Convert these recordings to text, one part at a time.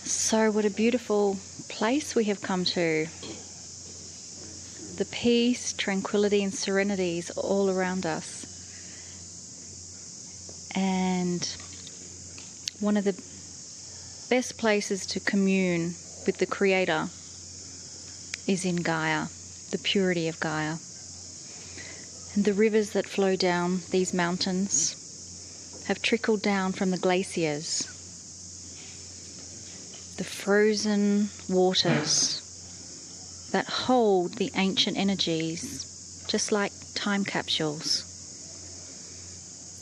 So what a beautiful place we have come to. The peace, tranquility and serenity is all around us. And one of the best places to commune with the Creator is in Gaia, the purity of Gaia. And the rivers that flow down these mountains have trickled down from the glaciers. The frozen waters that hold the ancient energies, just like time capsules.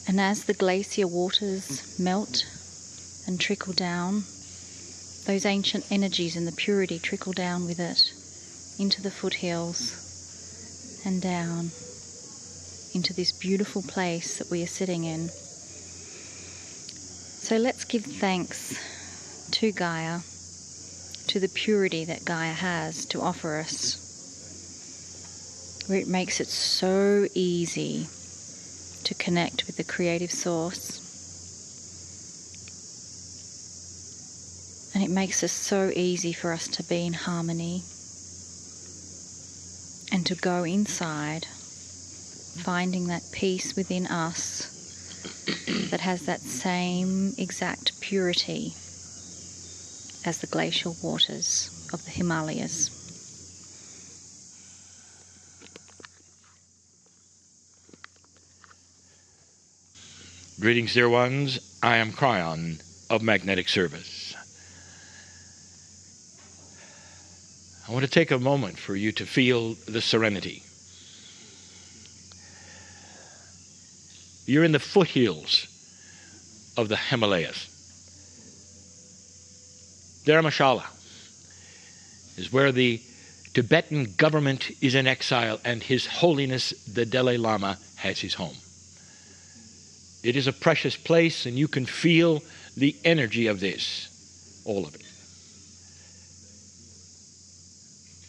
And as the glacier waters melt and trickle down, those ancient energies and the purity trickle down with it into the foothills and down into this beautiful place that we are sitting in. So let's give thanks to Gaia, to the purity that Gaia has to offer us, where it makes it so easy to connect with the creative source. And it makes it so easy for us to be in harmony and to go inside, finding that peace within us that has that same exact purity as the glacial waters of the Himalayas. Greetings, dear ones. I am Cryon of Magnetic Service. I want to take a moment for you to feel the serenity. You're in the foothills of the Himalayas. Dharmshala is where the Tibetan government is in exile and His Holiness the Dalai Lama has his home. It is a precious place and you can feel the energy of this, all of it.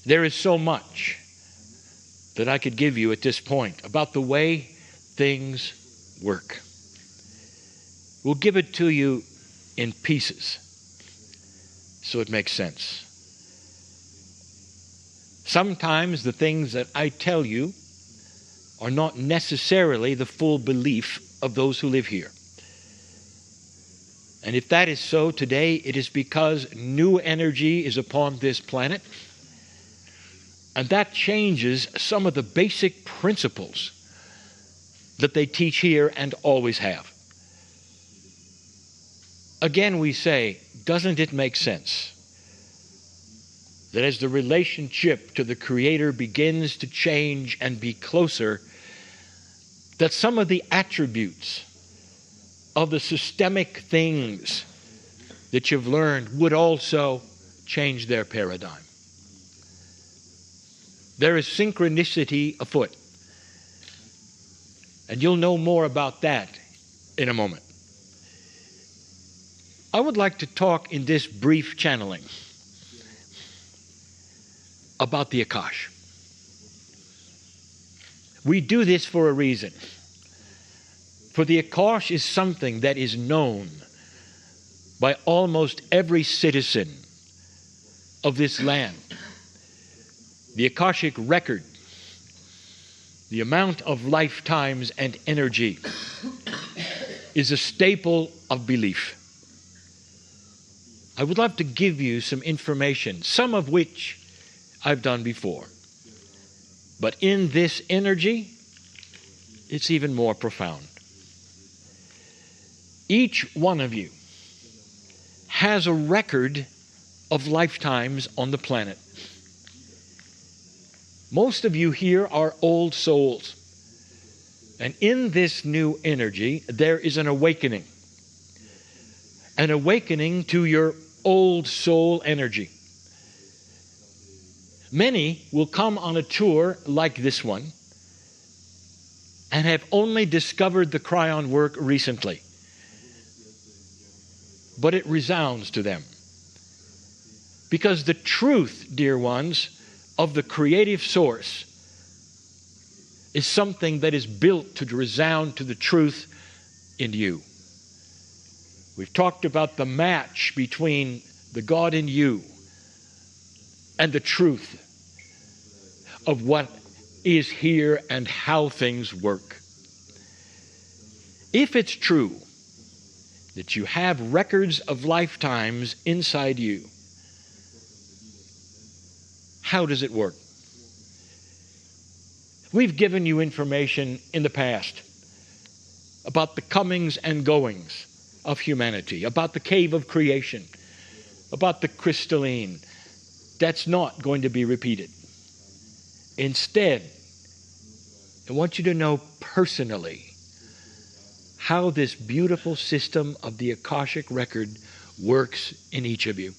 There is so much that I could give you at this point about the way things work. We'll give it to you in pieces so it makes sense. Sometimes the things that I tell you are not necessarily the full belief of those who live here. And if that is so today, it is because new energy is upon this planet, and that changes some of the basic principles that they teach here and always have. Again, we say, doesn't it make sense that as the relationship to the Creator begins to change and be closer, that some of the attributes of the systemic things that you've learned would also change their paradigm? There is synchronicity afoot. And you'll know more about that in a moment. I would like to talk in this brief channeling about the Akash. We do this for a reason. For the Akash is something that is known by almost every citizen of this land. The Akashic record, the amount of lifetimes and energy, is a staple of belief. I would love to give you some information, some of which I've done before. But in this energy, it's even more profound. Each one of you has a record of lifetimes on the planet. Most of you here are old souls. And in this new energy, there is an awakening. An awakening to your old soul energy. Many will come on a tour like this one and have only discovered the Cryon work recently. But it resounds to them. Because the truth, dear ones, of the creative source is something that is built to resound to the truth in you. We've talked about the match between the God in you, and the truth of what is here and how things work. If it's true that you have records of lifetimes inside you, how does it work? We've given you information in the past about the comings and goings of humanity, about the cave of creation, about the crystalline. That's not going to be repeated. Instead, I want you to know personally how this beautiful system of the Akashic record works in each of you.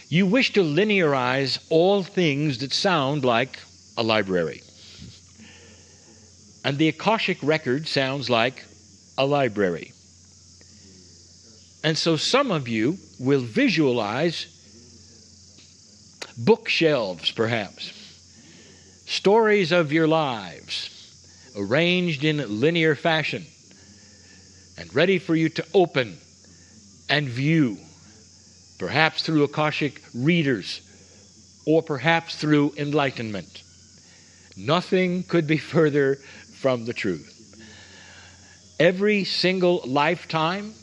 You wish to linearize all things that sound like a library. And the Akashic record sounds like a library. And so some of you will visualize bookshelves, perhaps, stories of your lives, arranged in linear fashion, and ready for you to open and view, perhaps through Akashic readers, or perhaps through enlightenment. Nothing could be further from the truth. Every single lifetime,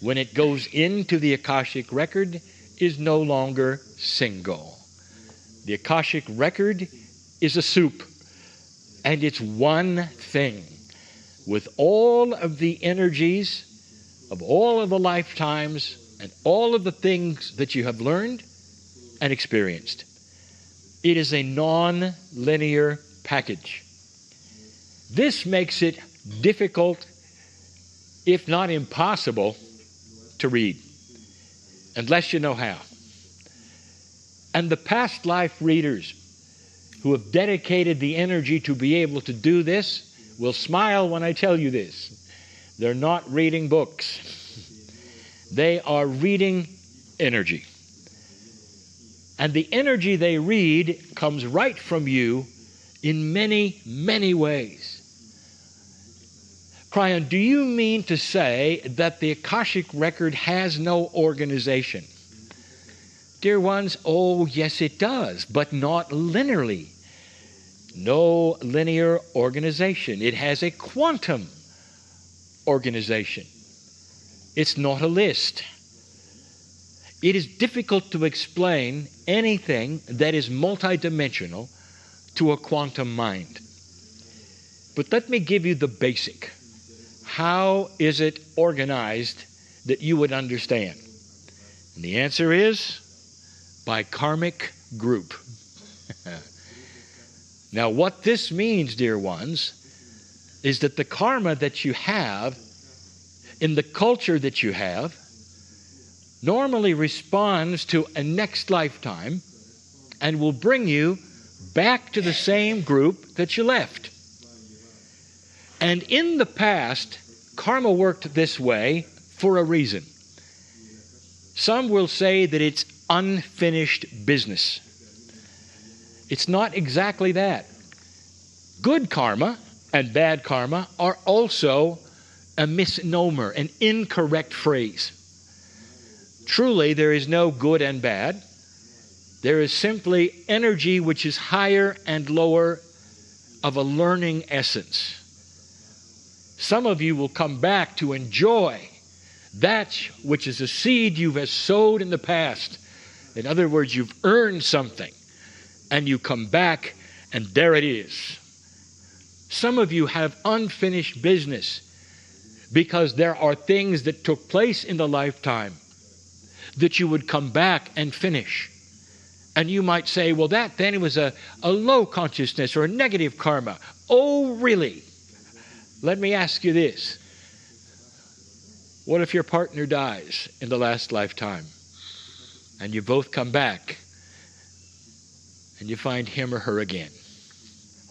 when it goes into the Akashic record, is no longer single. The Akashic record is a soup, and it's one thing with all of the energies of all of the lifetimes and all of the things that you have learned and experienced. It is a non-linear package. This makes it difficult, if not impossible, to read, unless you know how. And the past life readers who have dedicated the energy to be able to do this will smile when I tell you this. They're not reading books. They are reading energy. And the energy they read comes right from you in many, many ways. Cryon, do you mean to say that the Akashic record has no organization? Dear ones, oh yes it does, but not linearly. No linear organization. It has a quantum organization. It's not a list. It is difficult to explain anything that is multidimensional to a quantum mind. But let me give you the basic. How is it organized that you would understand? And the answer is by karmic group. Now, what this means, dear ones, is that the karma that you have in the culture that you have normally responds to a next lifetime and will bring you back to the same group that you left. And in the past, karma worked this way for a reason. Some will say that it's unfinished business. It's not exactly that. Good karma and bad karma are also a misnomer, an incorrect phrase. Truly, there is no good and bad. There is simply energy which is higher and lower of a learning essence. Some of you will come back to enjoy that which is a seed you have sowed in the past. In other words, you've earned something, and you come back, and there it is. Some of you have unfinished business because there are things that took place in the lifetime that you would come back and finish. And you might say, well, that then was a low consciousness or a negative karma. Oh, really? Let me ask you this. What if your partner dies in the last lifetime and you both come back and you find him or her again?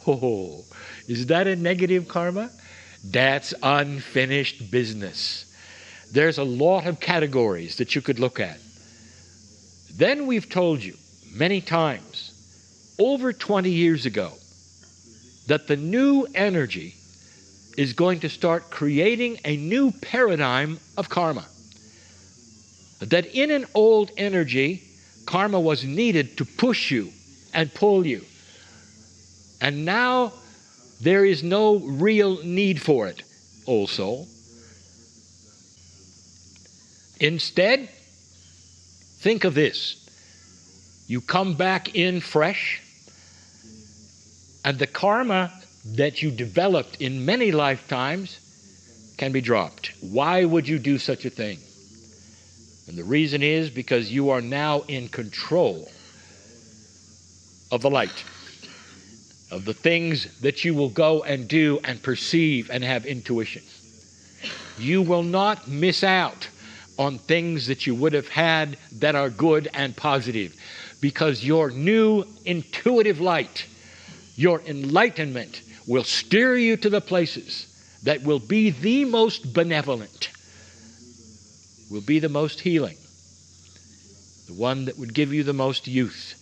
Oh, is that a negative karma? That's unfinished business. There's a lot of categories that you could look at. Then we've told you many times, over 20 years ago, that the new energy is going to start creating a new paradigm of karma. That in an old energy, karma was needed to push you and pull you. And now there is no real need for it, old soul. Instead, think of this. You come back in fresh, and the karma that you developed in many lifetimes can be dropped. Why would you do such a thing? And the reason is because you are now in control of the light, of the things that you will go and do and perceive and have intuition. You will not miss out on things that you would have had that are good and positive, because your new intuitive light, your enlightenment, will steer you to the places that will be the most benevolent, will be the most healing, the one that would give you the most youth.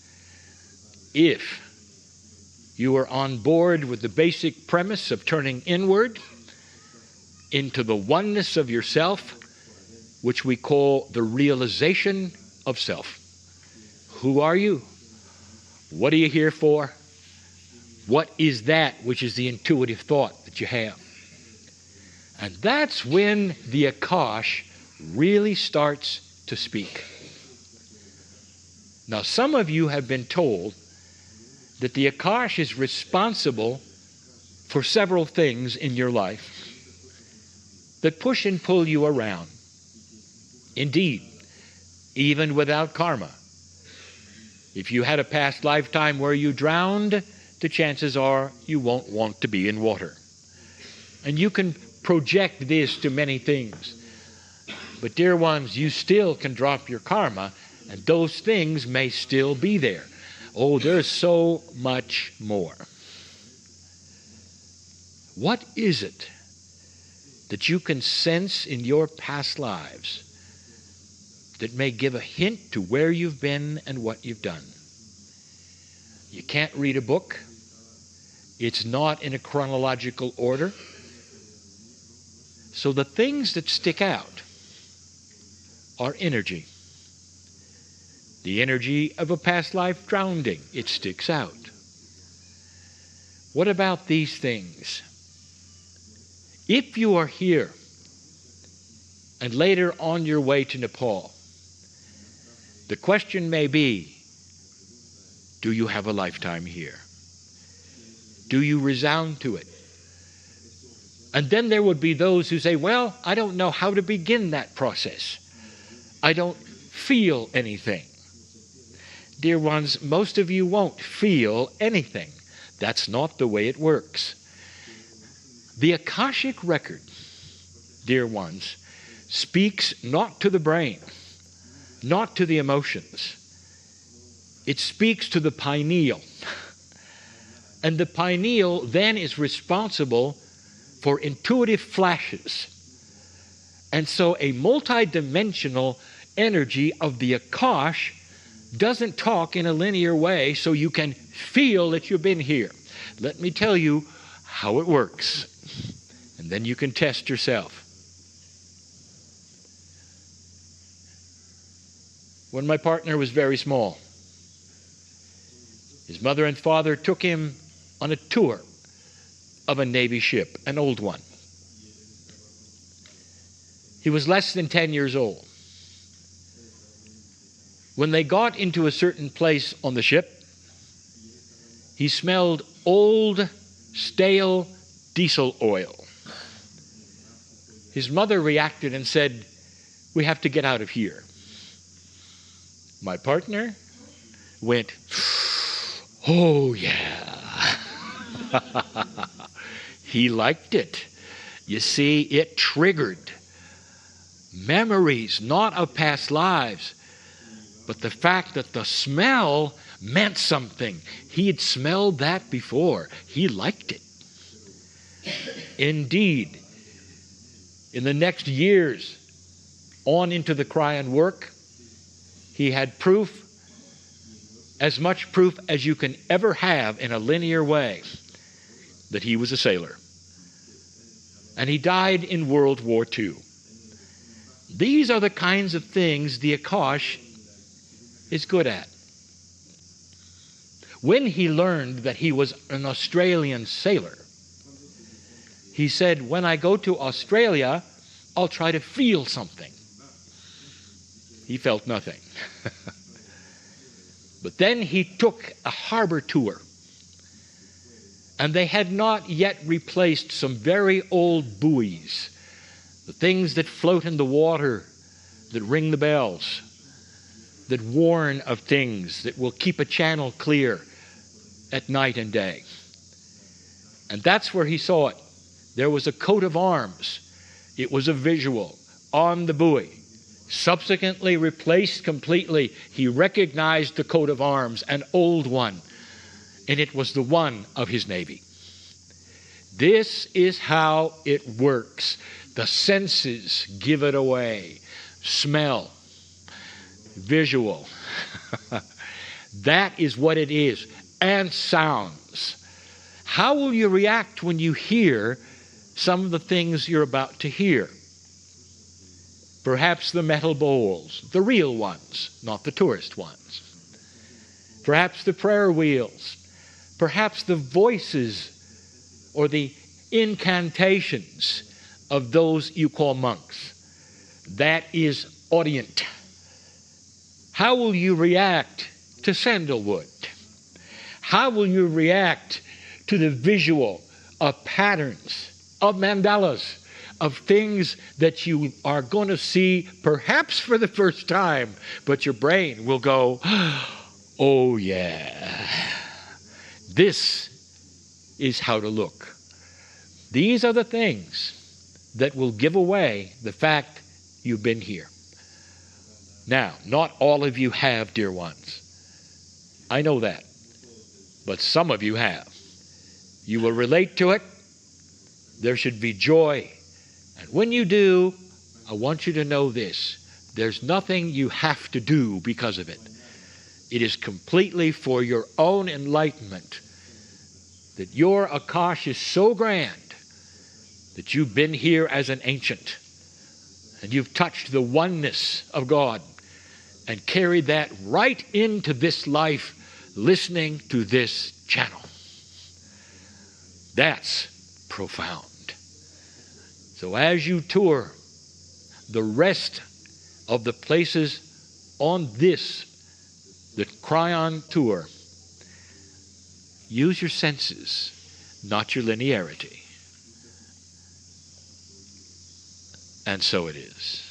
If you are on board with the basic premise of turning inward into the oneness of yourself, which we call the realization of self. Who are you? What are you here for? What is that which is the intuitive thought that you have? And that's when the Akash really starts to speak. Now, some of you have been told that the Akash is responsible for several things in your life that push and pull you around. Indeed, even without karma. If you had a past lifetime where you drowned, the chances are you won't want to be in water. And you can project this to many things. But dear ones, you still can drop your karma, and those things may still be there. Oh, there's so much more. What is it that you can sense in your past lives that may give a hint to where you've been and what you've done? You can't read a book. It's not in a chronological order. So the things that stick out are energy. The energy of a past life drowning, it sticks out. What about these things? If you are here and later on your way to Nepal, the question may be, do you have a lifetime here? Do you resound to it? And then there would be those who say, well, I don't know how to begin that process. I don't feel anything. Dear ones, most of you won't feel anything. That's not the way it works. The Akashic record, dear ones, speaks not to the brain, not to the emotions. It speaks to the pineal. And the pineal then is responsible for intuitive flashes. And so a multidimensional energy of the Akash doesn't talk in a linear way so you can feel that you've been here. Let me tell you how it works. And then you can test yourself. When my partner was very small, his mother and father took him on a tour of a Navy ship, an old one. He was less than 10 years old. When they got into a certain place on the ship, he smelled old, stale diesel oil. His mother reacted and said, "We have to get out of here." My partner went, "Oh yeah." He liked it. You see, it triggered memories, not of past lives, but the fact that the smell meant something. He had smelled that before. He liked it. Indeed, in the next years, on into the Cryon work, he had proof, as much proof as you can ever have in a linear way, that he was a sailor. and he died in World War II. These are the kinds of things the Akash is good at. When he learned that he was an Australian sailor, he said, when I go to Australia, I'll try to feel something. He felt nothing. But then he took a harbor tour, and they had not yet replaced some very old buoys, the things that float in the water, that ring the bells, that warn of things, that will keep a channel clear at night and day. And that's where he saw it. There was a coat of arms. It was a visual on the buoy. Subsequently replaced completely, he recognized the coat of arms, an old one, and it was the one of his navy. This is how it works. The senses give it away. Smell, visual. That is what it is. And sounds. How will you react when you hear some of the things you're about to hear? Perhaps the metal bowls, the real ones, not the tourist ones. Perhaps the prayer wheels. Perhaps the voices or the incantations of those you call monks. That is audient. How will you react to sandalwood? How will you react to the visual of patterns, of mandalas, of things that you are going to see perhaps for the first time, but your brain will go, oh yeah, this is how to look. These are the things that will give away the fact you've been here. Now, not all of you have, dear ones. I know that. But some of you have. You will relate to it. There should be joy. And when you do, I want you to know this. There's nothing you have to do because of it. It is completely for your own enlightenment. That your Akash is so grand that you've been here as an ancient. And you've touched the oneness of God and carried that right into this life, listening to this channel. That's profound. So as you tour the rest of the places on this, the Cryon tour, use your senses, not your linearity. And so it is.